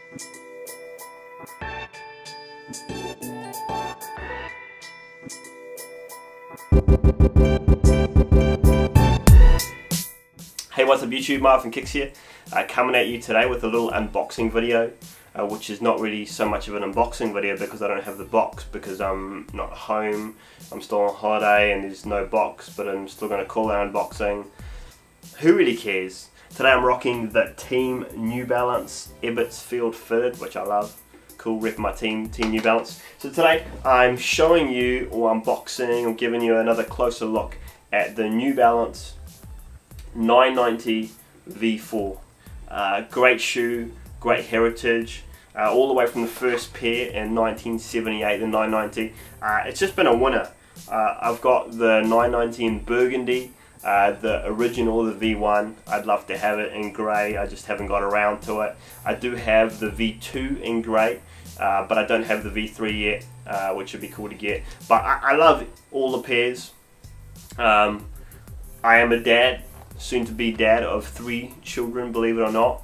Hey, what's up YouTube, Marvin Kicks here, coming at you today with a little unboxing video, which is not really so much of an unboxing video because I don't have the box, because I'm not home, I'm still on holiday and there's no box, but I'm still going to call it unboxing. Who really cares? Today I'm rocking the Team New Balance Ebbets Field Fitted, which I love. Cool, rep my team New Balance. So today I'm showing you, or unboxing, or giving you another closer look at the New Balance M990GL4. Great shoe, great heritage, all the way from the first pair in 1978, the 990. It's just been a winner. I've got the 990 in burgundy, the original, the V1. I'd love to have it in grey, I just haven't got around to it. I do have the V2 in grey, but I don't have the V3 yet, which would be cool to get. But I love all the pairs. I am a dad, soon to be dad of 3 children, believe it or not.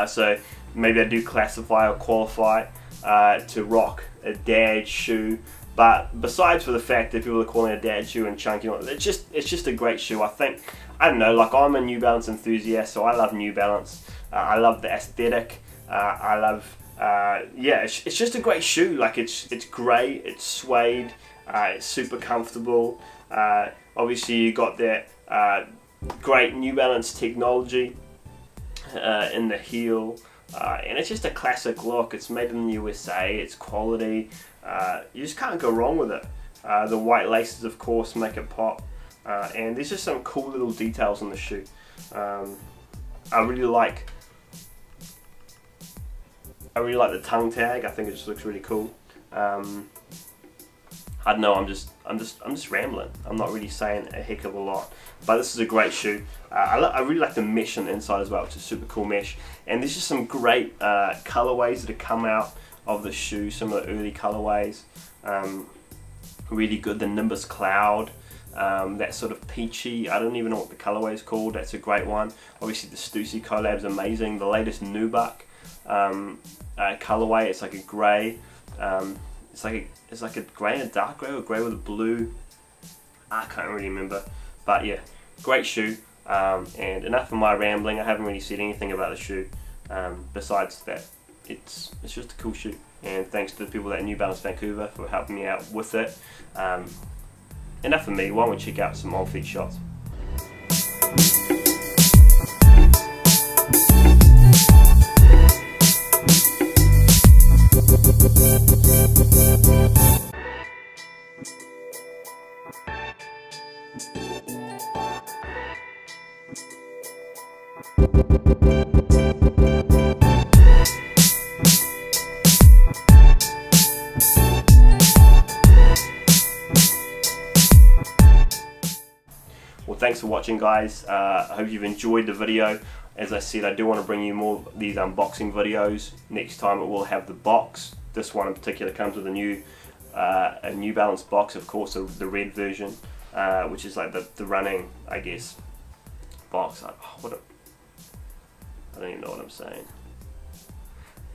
So maybe I do classify or qualify to rock a dad shoe. But besides for the fact that people are calling it a dad shoe and chunky, it's just a great shoe. I don't know, like, I'm a New Balance enthusiast, so I love New Balance. I love the aesthetic. I love, yeah, it's just a great shoe. Like, it's grey, it's suede, it's super comfortable. Obviously you got that great New Balance technology in the heel, and it's just a classic look. It's made in the USA, it's quality. You just can't go wrong with it. The white laces, of course, make it pop, and there's just some cool little details on the shoe. I really like the tongue tag. I think it just looks really cool. I don't know, I'm just rambling. I'm not really saying a heck of a lot, but this is a great shoe. I really like the mesh on the inside as well. It's a super cool mesh, and there's just some great colorways that have come out of the shoe. Some of the early colorways, really good. The Nimbus Cloud, that sort of peachy, I don't even know what the colorway is called. That's a great one. Obviously the Stussy collab's amazing. The latest Nubuck colorway, it's like a grey. It's like a grey and a dark grey, or grey with a blue. I can't really remember, but yeah, great shoe. And enough of my rambling. I haven't really said anything about the shoe, besides that it's just a cool shoe. And thanks to the people at New Balance Vancouver for helping me out with it. Enough of me. Why don't we check out some on-feet shots? Well, thanks for watching, guys. I hope you've enjoyed the video. As I said, I do want to bring you more of these unboxing videos. Next time it will have the box. This one in particular comes with a New Balance box, of course, the red version, which is like the running, I guess, box. I don't even know what I'm saying.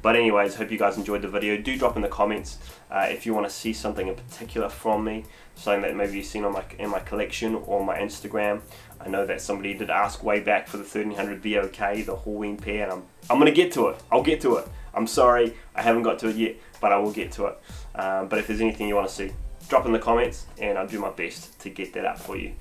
But anyways, hope you guys enjoyed the video. Do drop in the comments if you want to see something in particular from me, something that maybe you've seen on in my collection or my Instagram. I know that somebody did ask way back for the 1300 VOK, the Halloween pair, and I'm gonna get to it. I'll get to it. I'm sorry, I haven't got to it yet, but I will get to it. But if there's anything you want to see, drop in the comments, and I'll do my best to get that up for you.